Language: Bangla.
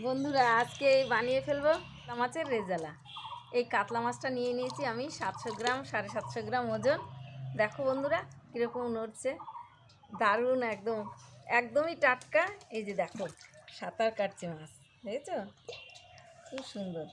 বন্ধুরা আজকে বানিয়ে ফেলবো কাতলা মাছের রেজালা। এই কাতলা মাছটা নিয়ে নিয়েছি আমি 700 গ্রাম, 750 গ্রাম ওজন। দেখো বন্ধুরা কীরকম নড়ছে, দারুণ, একদমই টাটকা। এই যে দেখো সাঁতার কাটছে মাছ, দেখেছো? খুব সুন্দর।